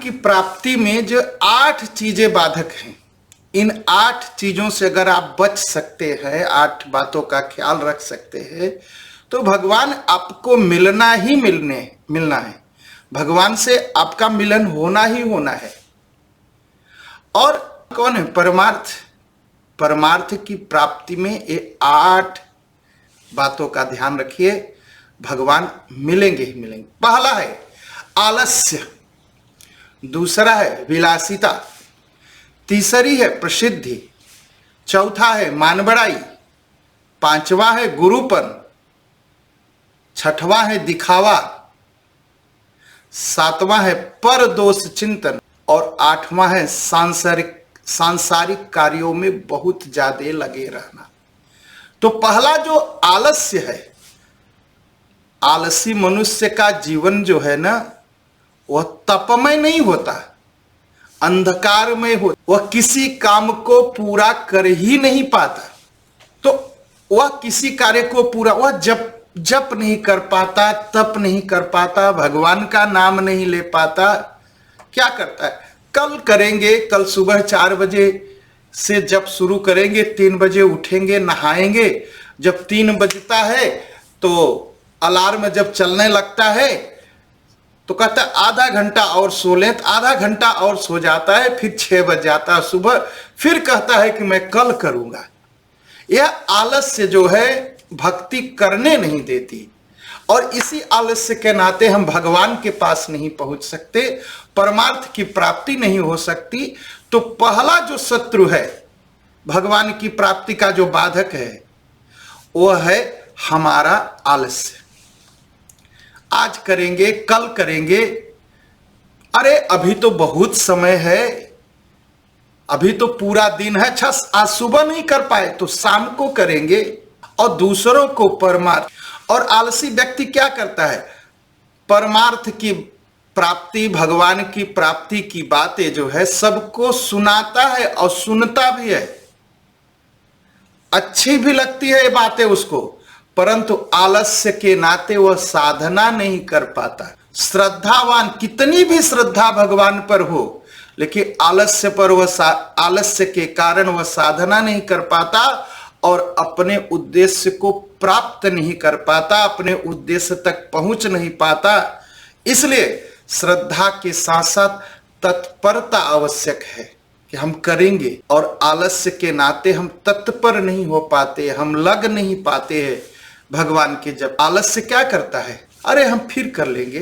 की प्राप्ति में जो 8 चीजें बाधक हैं, इन 8 चीजों से अगर आप बच सकते हैं, 8 बातों का ख्याल रख सकते हैं, तो भगवान आपको मिलना ही मिलना है। भगवान से आपका मिलन होना ही होना है। और कौन है? परमार्थ। परमार्थ की प्राप्ति में ये 8 बातों का ध्यान रखिए, भगवान मिलेंगे ही मिलेंगे। पहला है आलस्य, दूसरा है विलासिता, तीसरी है प्रसिद्धि, चौथा है मानबड़ाई, पांचवा है गुरुपन, छठवां है दिखावा, सातवां है पर दोष चिंतन और आठवां है सांसारिक कार्यों में बहुत ज्यादा लगे रहना। तो पहला जो आलस्य है, आलसी मनुष्य का जीवन जो है ना, वह तपमय नहीं होता, अंधकार में हो, वह किसी काम को पूरा कर ही नहीं पाता। तो वह किसी कार्य को पूरा, वह जप नहीं कर पाता, तप नहीं कर पाता, भगवान का नाम नहीं ले पाता। क्या करता है? कल करेंगे, कल सुबह 4 बजे से जब शुरू करेंगे, 3 बजे उठेंगे, नहाएंगे। जब 3 बजता है तो अलार्म जब चलने लगता है तो कहता है आधा घंटा और सो लें, तो आधा घंटा और सो जाता है, फिर 6 बज जाता है सुबह, फिर कहता है कि मैं कल करूंगा। यह आलस्य जो है भक्ति करने नहीं देती, और इसी आलस्य के नाते हम भगवान के पास नहीं पहुंच सकते, परमार्थ की प्राप्ति नहीं हो सकती। तो पहला जो शत्रु है भगवान की प्राप्ति का, जो बाधक है, वह है हमारा आलस्य। आज करेंगे, कल करेंगे, अरे अभी तो बहुत समय है, अभी तो पूरा दिन है, अच्छा आज सुबह नहीं कर पाए तो शाम को करेंगे, और दूसरों को परमार्थ। और आलसी व्यक्ति क्या करता है? परमार्थ की प्राप्ति, भगवान की प्राप्ति की बातें जो है सबको सुनाता है और सुनता भी है, अच्छी भी लगती है ये बातें उसको, परंतु आलस्य के नाते वह साधना नहीं कर पाता। श्रद्धावान, कितनी भी श्रद्धा भगवान पर हो, लेकिन आलस्य पर वह, आलस्य के कारण वह साधना नहीं कर पाता और अपने उद्देश्य को प्राप्त नहीं कर पाता, अपने उद्देश्य तक पहुंच नहीं पाता। इसलिए श्रद्धा के साथ साथ तत्परता आवश्यक है कि हम करेंगे, और आलस्य के नाते हम तत्पर नहीं हो पाते, हम लग नहीं पाते हैं भगवान के। जब आलस्य क्या करता है? अरे हम फिर कर लेंगे,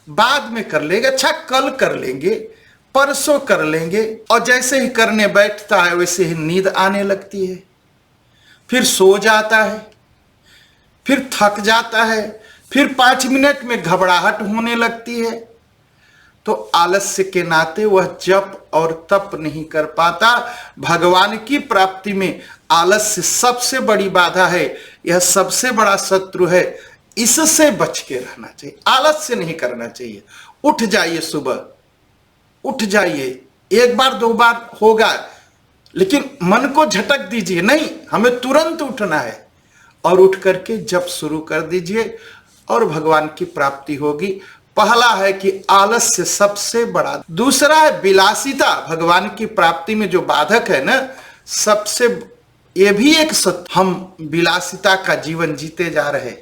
बाद में कर लेंगे, अच्छा कल कर लेंगे, परसों कर लेंगे, और जैसे ही करने बैठता है वैसे ही नींद आने लगती है, फिर सो जाता है, फिर थक जाता है, फिर 5 मिनट में घबराहट होने लगती है। तो आलस्य के नाते वह जप और तप नहीं कर पाता। भगवान की प्राप्ति में आलस्य सबसे बड़ी बाधा है, यह सबसे बड़ा शत्रु है। इससे बच के रहना चाहिए, आलस्य नहीं करना चाहिए। उठ जाइए, सुबह उठ जाइए, 1 बार 2 बार होगा, लेकिन मन को झटक दीजिए नहीं, हमें तुरंत उठना है, और उठ करके जप शुरू कर दीजिए और भगवान की प्राप्ति होगी। पहला है कि आलस्य सबसे बड़ा। दूसरा है विलासिता, भगवान की प्राप्ति में जो बाधक है ना, सबसे ये भी एक सत्य। हम विलासिता का जीवन जीते जा रहे,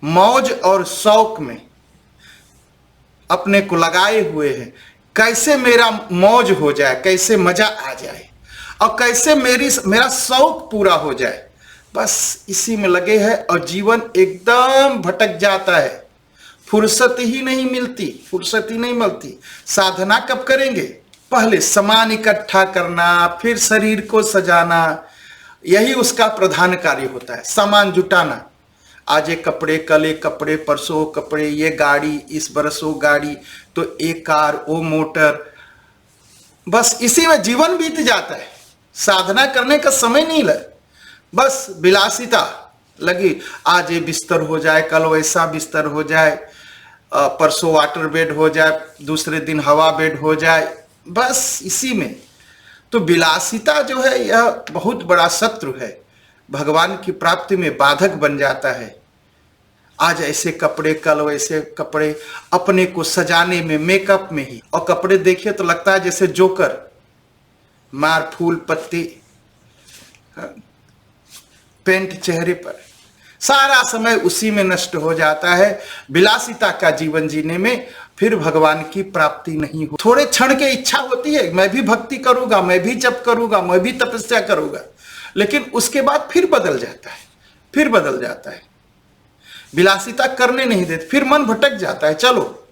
मौज और शौक में अपने को लगाए हुए हैं, कैसे मेरा मौज हो जाए, कैसे मजा आ जाए, और कैसे मेरा शौक पूरा हो जाए, बस इसी में लगे हैं, और जीवन एकदम भटक जाता है। फुर्सत ही नहीं मिलती, फुर्सत ही नहीं मिलती। साधना कब करेंगे? पहले सामान इकट्ठा करना, फिर शरीर को सजाना, यही उसका प्रधान कार्य होता है, सामान जुटाना। आज एक कपड़े, कल एक कपड़े, परसों कपड़े, ये गाड़ी, इस बरस वो गाड़ी, तो एक कार, वो मोटर, बस इसी में जीवन बीत जाता है। साधना करने का समय नहीं लगा, बस विलासिता लगी। आज ये बिस्तर हो जाए, कल वैसा बिस्तर हो जाए, परसों वाटर बेड हो जाए, दूसरे दिन हवा बेड हो जाए, बस इसी में। तो विलासिता जो है यह बहुत बड़ा शत्रु है, भगवान की प्राप्ति में बाधक बन जाता है। आज ऐसे कपड़े, कल वैसे कपड़े, अपने को सजाने में, मेकअप में ही। और कपड़े देखिए तो लगता है जैसे जोकर, मार फूल पत्ती, पेंट चेहरे पर, सारा समय उसी में नष्ट हो जाता है। विलासिता का जीवन जीने में फिर भगवान की प्राप्ति नहीं हो। थोड़े क्षण की इच्छा होती है, मैं भी भक्ति करूंगा, मैं भी जप करूंगा, मैं भी तपस्या करूंगा, लेकिन उसके बाद फिर बदल जाता है, फिर बदल जाता है। विलासिता करने नहीं देते, फिर मन भटक जाता है। चलो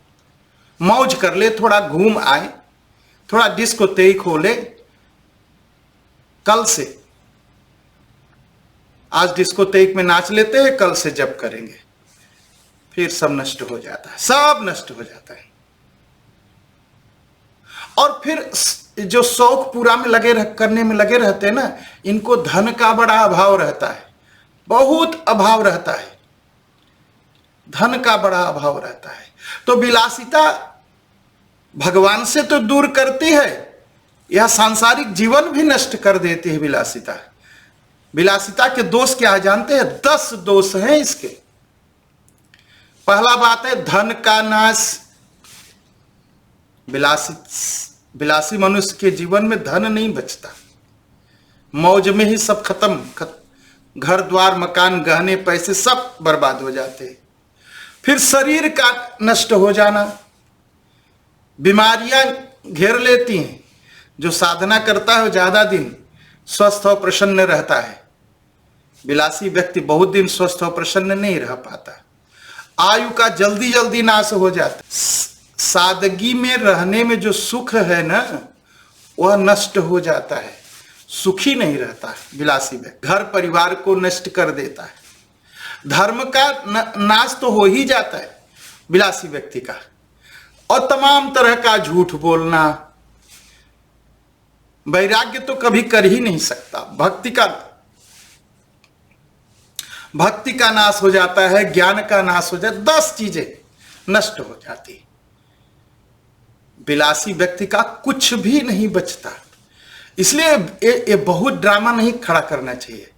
मौज कर ले, थोड़ा घूम आए, थोड़ा डिस्कोटेक खोले, कल से आज डिस्कोटेक में नाच लेते हैं, कल से जप करेंगे, फिर सब नष्ट हो जाता है, सब नष्ट हो जाता है। और फिर जो शौक पूरा में करने में लगे रहते हैं ना, इनको धन का बड़ा अभाव रहता है, बहुत अभाव रहता है, धन का बड़ा अभाव रहता है। तो विलासिता भगवान से तो दूर करती है, यह सांसारिक जीवन भी नष्ट कर देती है विलासिता। विलासिता के दोष क्या है जानते हैं? 10 दोष हैं इसके। पहला बात है धन का नाश। विलासी मनुष्य के जीवन में धन नहीं बचता, मौज में ही सब खत्म, घर द्वार मकान गहने पैसे सब बर्बाद हो जाते हैं। फिर शरीर का नष्ट हो जाना, बीमारियां घेर लेती हैं। जो साधना करता है वो ज्यादा दिन स्वस्थ और प्रसन्न रहता है, विलासी व्यक्ति बहुत दिन स्वस्थ और प्रसन्न नहीं रह पाता। आयु का जल्दी जल्दी नाश हो जाता। सादगी में रहने में जो सुख है ना, वह नष्ट हो जाता है, सुखी नहीं रहता है विलासी व्यक्ति। घर परिवार को नष्ट कर देता है। धर्म का नाश तो हो ही जाता है विलासी व्यक्ति का। और तमाम तरह का झूठ बोलना, वैराग्य तो कभी कर ही नहीं सकता। भक्ति का नाश हो जाता है, ज्ञान का नाश हो जाता है, 10 चीजें नष्ट हो जाती। विलासी व्यक्ति का कुछ भी नहीं बचता। इसलिए ये बहुत ड्रामा नहीं खड़ा करना चाहिए।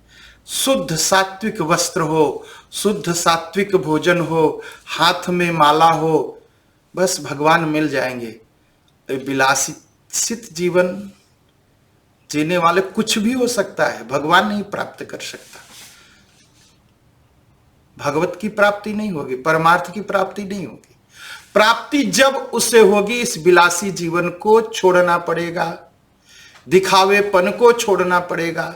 शुद्ध सात्विक वस्त्र हो, शुद्ध सात्विक भोजन हो, हाथ में माला हो, बस भगवान मिल जाएंगे। विलासित जीवन जीने वाले कुछ भी हो सकता है, भगवान नहीं प्राप्त कर सकता। भगवत की प्राप्ति नहीं होगी, परमार्थ की प्राप्ति नहीं होगी। प्राप्ति जब उससे होगी, इस विलासी जीवन को छोड़ना पड़ेगा, दिखावेपन को छोड़ना पड़ेगा,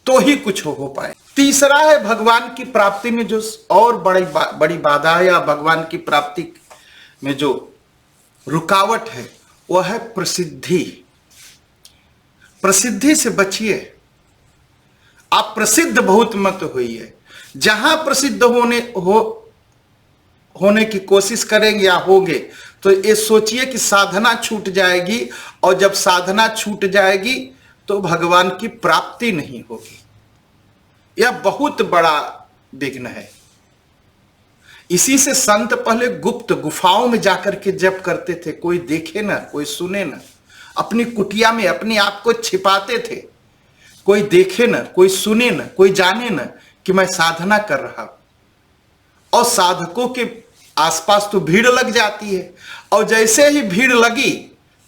तो ही कुछ हो पाए। तीसरा है भगवान की प्राप्ति में जो और बड़ी बाधा है, या भगवान की प्राप्ति में जो रुकावट है, वह है प्रसिद्धि। प्रसिद्धि से बचिए। आप प्रसिद्ध बहुत मत होइए। जहां प्रसिद्ध होने की कोशिश करेंगे या होंगे, तो ये सोचिए कि साधना छूट जाएगी, और जब साधना छूट जाएगी तो भगवान की प्राप्ति नहीं होगी। यह बहुत बड़ा विघ्न है। इसी से संत पहले गुप्त गुफाओं में जाकर के जप करते थे, कोई देखे ना, कोई सुने ना, अपनी कुटिया में अपने आप को छिपाते थे, कोई देखे ना, कोई सुने ना, कोई जाने ना कि मैं साधना कर रहा हूं। और साधकों के आसपास तो भीड़ लग जाती है, और जैसे ही भीड़ लगी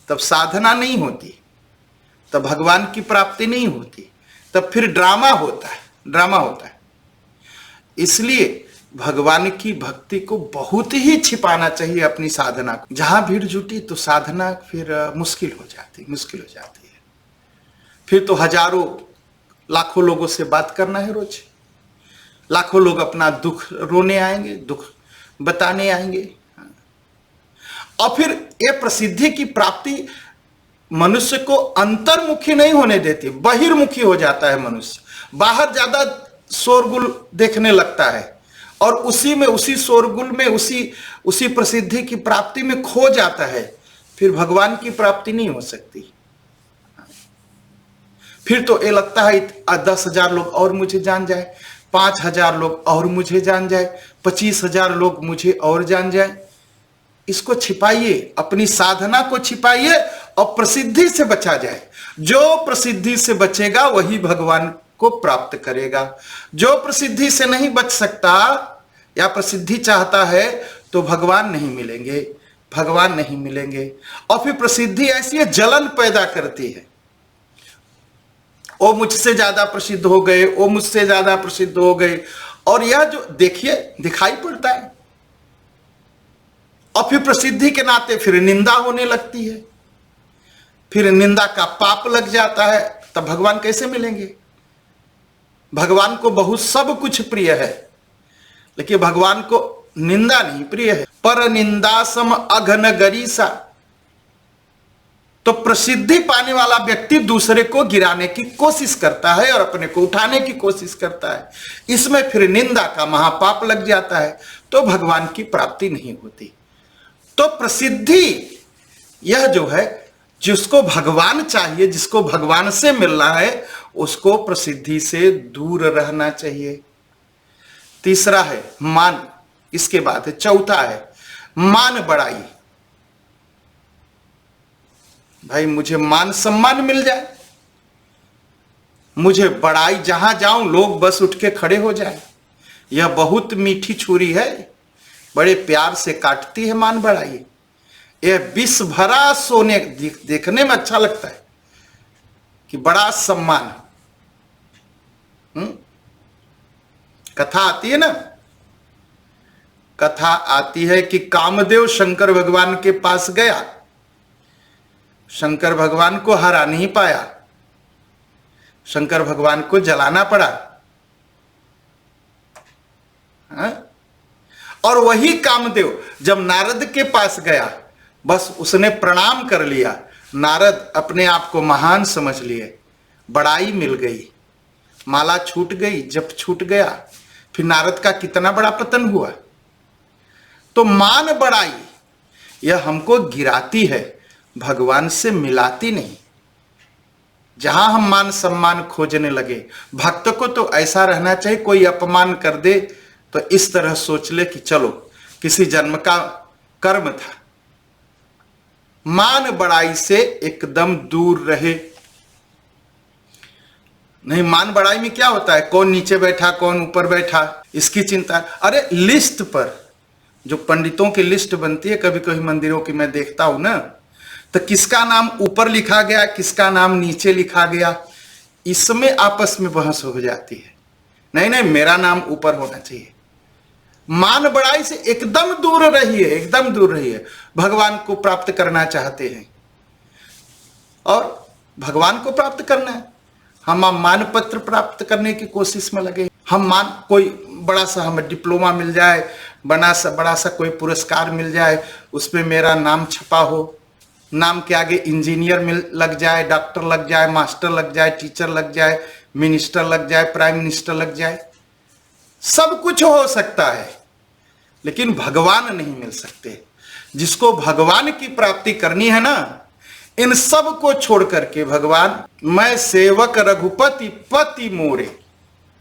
तब साधना नहीं होती, तब भगवान की प्राप्ति नहीं होती, तब फिर ड्रामा होता है, ड्रामा होता है। इसलिए भगवान की भक्ति को बहुत ही छिपाना चाहिए अपनी साधना को। जहां भीड़ जुटी तो साधना फिर मुश्किल हो जाती है। फिर तो हजारों लाखों लोगों से बात करना है रोज, लाखों लोग अपना दुख रोने आएंगे, दुख बताने आएंगे। और फिर ये प्रसिद्धि की प्राप्ति मनुष्य को अंतर्मुखी नहीं होने देती, बहिर्मुखी हो जाता है मनुष्य। बाहर ज्यादा शोरगुल देखने लगता है, और उसी शोरगुल में उसी प्रसिद्धि की प्राप्ति में खो जाता है। फिर भगवान की प्राप्ति नहीं हो सकती। फिर तो ये लगता है 10,000 लोग और मुझे जान जाए, 5,000 लोग और मुझे जान जाए, 25,000 लोग मुझे और जान जाए। इसको छिपाइए, अपनी साधना को छिपाइए, और प्रसिद्धि से बचा जाए। जो प्रसिद्धि से बचेगा वही भगवान को प्राप्त करेगा। जो प्रसिद्धि से नहीं बच सकता या प्रसिद्धि चाहता है तो भगवान नहीं मिलेंगे, भगवान नहीं मिलेंगे। और फिर प्रसिद्धि ऐसी है, जलन पैदा करती है। वो मुझसे ज्यादा प्रसिद्ध हो गए, वो मुझसे ज्यादा प्रसिद्ध हो गए, और यह जो देखिए दिखाई पड़ता है। और फिर प्रसिद्धि के नाते फिर निंदा होने लगती है, फिर निंदा का पाप लग जाता है। तब भगवान कैसे मिलेंगे? भगवान को बहुत सब कुछ प्रिय है, लेकिन भगवान को निंदा नहीं प्रिय है। पर निंदा सम अघन गरीसा। तो प्रसिद्धि पाने वाला व्यक्ति दूसरे को गिराने की कोशिश करता है और अपने को उठाने की कोशिश करता है। इसमें फिर निंदा का महापाप लग जाता है, तो भगवान की प्राप्ति नहीं होती। तो प्रसिद्धि यह जो है, जिसको भगवान चाहिए, जिसको भगवान से मिलना है, उसको प्रसिद्धि से दूर रहना चाहिए। तीसरा है मान, इसके बाद है चौथा है मान बढ़ाई। भाई मुझे मान सम्मान मिल जाए, मुझे बड़ाई, जहां जाऊं लोग बस उठ के खड़े हो जाए। यह बहुत मीठी छुरी है, बड़े प्यार से काटती है मान बढ़ाई। यह विष भरा सोने, देखने में अच्छा लगता है कि बड़ा सम्मान। कथा आती है ना, कथा आती है कि कामदेव शंकर भगवान के पास गया, शंकर भगवान को हरा नहीं पाया, शंकर भगवान को जलाना पड़ा। और वही कामदेव जब नारद के पास गया, बस उसने प्रणाम कर लिया, नारद अपने आप को महान समझ लिए, बड़ाई मिल गई, माला छूट गई। जब छूट गया फिर नारद का कितना बड़ा पतन हुआ। तो मान बड़ाई यह हमको गिराती है, भगवान से मिलाती नहीं। जहां हम मान सम्मान खोजने लगे, भक्त को तो ऐसा रहना चाहिए, कोई अपमान कर दे तो इस तरह सोच ले कि चलो किसी जन्म का कर्म था। मान बड़ाई से एकदम दूर रहे। नहीं, मान बड़ाई में क्या होता है, कौन नीचे बैठा कौन ऊपर बैठा, इसकी चिंता। अरे लिस्ट पर जो पंडितों की लिस्ट बनती है, कभी कभी मंदिरों की मैं देखता हूं ना, तो किसका नाम ऊपर लिखा गया, किसका नाम नीचे लिखा गया, इसमें आपस में बहस हो जाती है। नहीं नहीं, मेरा नाम ऊपर होना चाहिए। मान बड़ाई से एकदम दूर रहिए, एकदम दूर रहिए। भगवान को प्राप्त करना चाहते हैं और भगवान को प्राप्त करना है, हम मान पत्र प्राप्त करने की कोशिश में लगे। हम मान, कोई बड़ा सा हमें डिप्लोमा मिल जाए, बड़ा सा कोई पुरस्कार मिल जाए, उस पर मेरा नाम छपा हो, नाम के आगे इंजीनियर लग जाए, डॉक्टर लग जाए, मास्टर लग जाए, टीचर लग जाए, मिनिस्टर लग जाए, प्राइम मिनिस्टर लग जाए, सब कुछ हो सकता है, लेकिन भगवान नहीं मिल सकते। जिसको भगवान की प्राप्ति करनी है ना, इन सब को छोड़ करके भगवान, मैं सेवक रघुपति पति मोरे,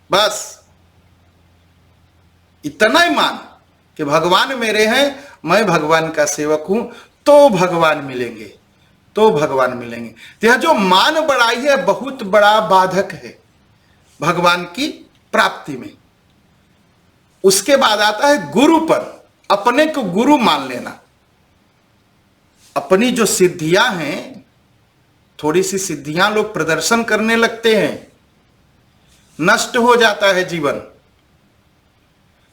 बस इतना ही मान कि भगवान मेरे हैं, मैं भगवान का सेवक हूं, तो भगवान मिलेंगे, तो भगवान मिलेंगे। तो यह जो मान बढ़ाई है बहुत बड़ा बाधक है भगवान की प्राप्ति में। उसके बाद आता है गुरुपन, अपने को गुरु मान लेना। अपनी जो सिद्धियां हैं, थोड़ी सी सिद्धियां लोग प्रदर्शन करने लगते हैं, नष्ट हो जाता है जीवन।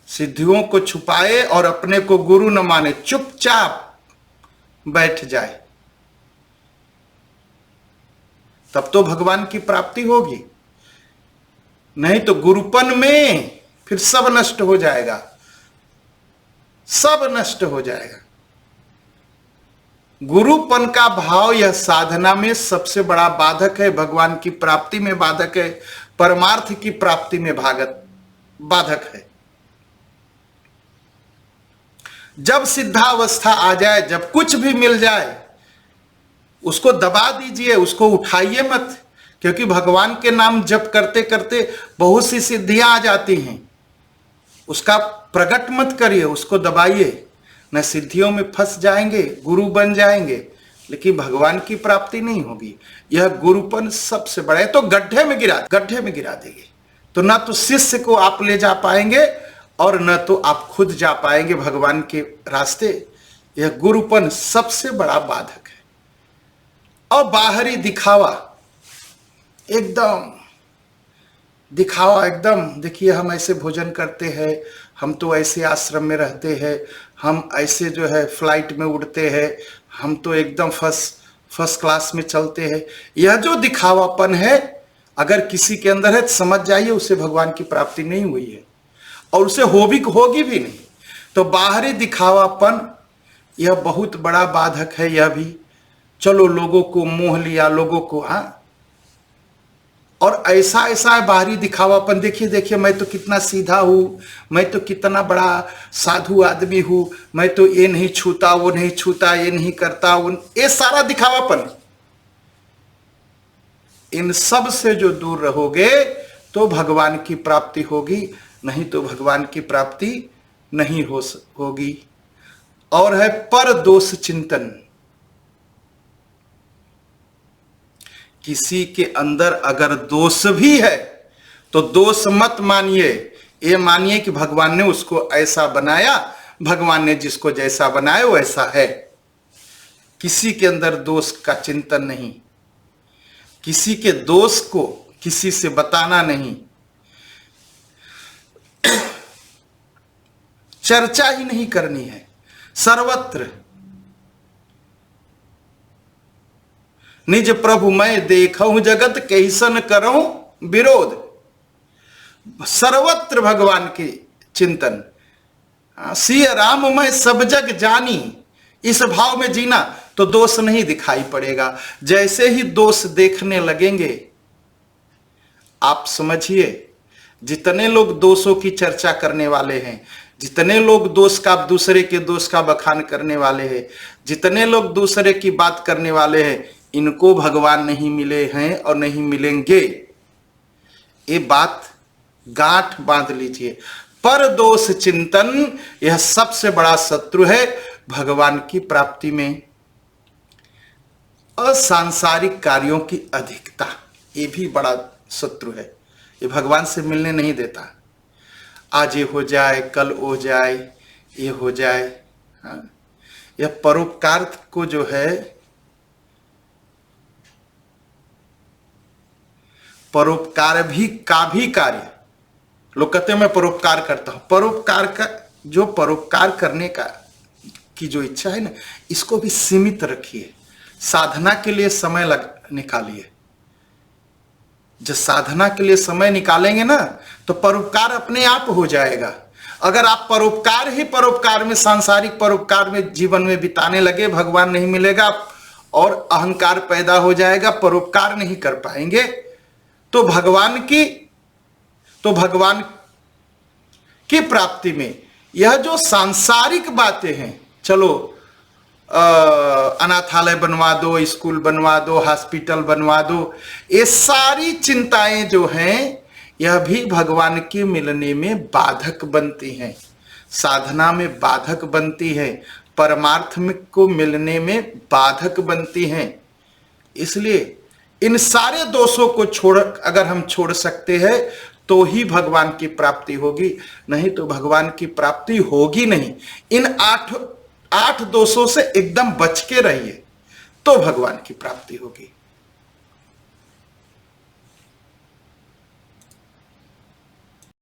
सिद्धियों को छुपाए और अपने को गुरु न माने, चुपचाप बैठ जाए, तब तो भगवान की प्राप्ति होगी। नहीं तो गुरुपन में फिर सब नष्ट हो जाएगा, सब नष्ट हो जाएगा। गुरुपन का भाव यह साधना में सबसे बड़ा बाधक है, भगवान की प्राप्ति में बाधक है, परमार्थ की प्राप्ति में बाधक है। जब सिद्धावस्था आ जाए, जब कुछ भी मिल जाए, उसको दबा दीजिए, उसको उठाइए मत, क्योंकि भगवान के नाम जप करते करते बहुत सी सिद्धियां आ जाती हैं। उसका प्रकट मत करिए, उसको दबाइए, न सिद्धियों में फंस जाएंगे, गुरु बन जाएंगे, लेकिन भगवान की प्राप्ति नहीं होगी। यह गुरुपन सबसे बड़ा है, तो गड्ढे में गिरा देंगे। तो ना तो शिष्य को आप ले जा पाएंगे और न तो आप खुद जा पाएंगे भगवान के रास्ते। यह गुरुपन सबसे बड़ा बाधक है। और बाहरी दिखावा, एकदम दिखावा, एकदम देखिए हम ऐसे भोजन करते हैं, हम तो ऐसे आश्रम में रहते हैं, हम ऐसे जो है फ्लाइट में उड़ते हैं, हम तो एकदम फर्स्ट क्लास में चलते हैं। यह जो दिखावापन है अगर किसी के अंदर है तो समझ जाइए उसे भगवान की प्राप्ति नहीं हुई है और उसे होगी भी नहीं। तो बाहरी दिखावापन यह बहुत बड़ा बाधक है। यह भी चलो लोगों को मोह लिया, लोगों को, हाँ, और ऐसा ऐसा है बाहरी दिखावापन। देखिए मैं तो कितना सीधा हूं, मैं तो कितना बड़ा साधु आदमी हूं, मैं तो ये नहीं छूता, वो नहीं छूता, ये नहीं करता, वो, ये सारा दिखावापन। इन सब से जो दूर रहोगे तो भगवान की प्राप्ति होगी, नहीं तो भगवान की प्राप्ति नहीं होगी। और है पर दोष चिंतन। किसी के अंदर अगर दोष भी है तो दोष मत मानिए, ये मानिए कि भगवान ने उसको ऐसा बनाया, भगवान ने जिसको जैसा बनाया वो ऐसा है। किसी के अंदर दोष का चिंतन नहीं, किसी के दोष को किसी से बताना नहीं, चर्चा ही नहीं करनी है सर्वत्र। निज प्रभु मैं देखूं जगत कैसन करऊं विरोध। सर्वत्र भगवान के चिंतन। सिय राम मैं सब जग जानी, इस भाव में जीना तो दोष नहीं दिखाई पड़ेगा। जैसे ही दोष देखने लगेंगे आप समझिए जितने लोग दोषों की चर्चा करने वाले हैं, जितने लोग दोष का, दूसरे के दोष का बखान करने वाले हैं, जितने लोग दूसरे की बात करने वाले हैं, इनको भगवान नहीं मिले हैं और नहीं मिलेंगे। ये बात गांठ बांध लीजिए। पर दोष चिंतन यह सबसे बड़ा शत्रु है भगवान की प्राप्ति में। असंसारिक कार्यों की अधिकता ये भी बड़ा शत्रु है, ये भगवान से मिलने नहीं देता। आज ये हो जाए, कल हो जाए, ये हो जाए। हाँ, यह परोपकार को जो है, परोपकार भी कार्य, लोग कहते हैं मैं परोपकार करता हूं। परोपकार का जो परोपकार करने का की जो इच्छा है ना, इसको भी सीमित रखिए। साधना के लिए समय निकालिए। जब साधना के लिए समय निकालेंगे ना तो परोपकार अपने आप हो जाएगा। अगर आप परोपकार में, सांसारिक परोपकार में जीवन में बिताने लगे, भगवान नहीं मिलेगा और अहंकार पैदा हो जाएगा, परोपकार नहीं कर पाएंगे तो भगवान की प्राप्ति में यह जो सांसारिक बातें हैं, चलो अनाथालय बनवा दो, स्कूल बनवा दो, हॉस्पिटल बनवा दो, ये सारी चिंताएं जो हैं यह भी भगवान के मिलने में बाधक बनती हैं, साधना में बाधक बनती है, परमार्थ को मिलने में बाधक बनती हैं। इसलिए इन सारे दोषों को अगर हम छोड़ सकते हैं तो ही भगवान की प्राप्ति होगी, नहीं तो भगवान की प्राप्ति होगी नहीं। इन आठ दोषों से एकदम बच के रहिए तो भगवान की प्राप्ति होगी।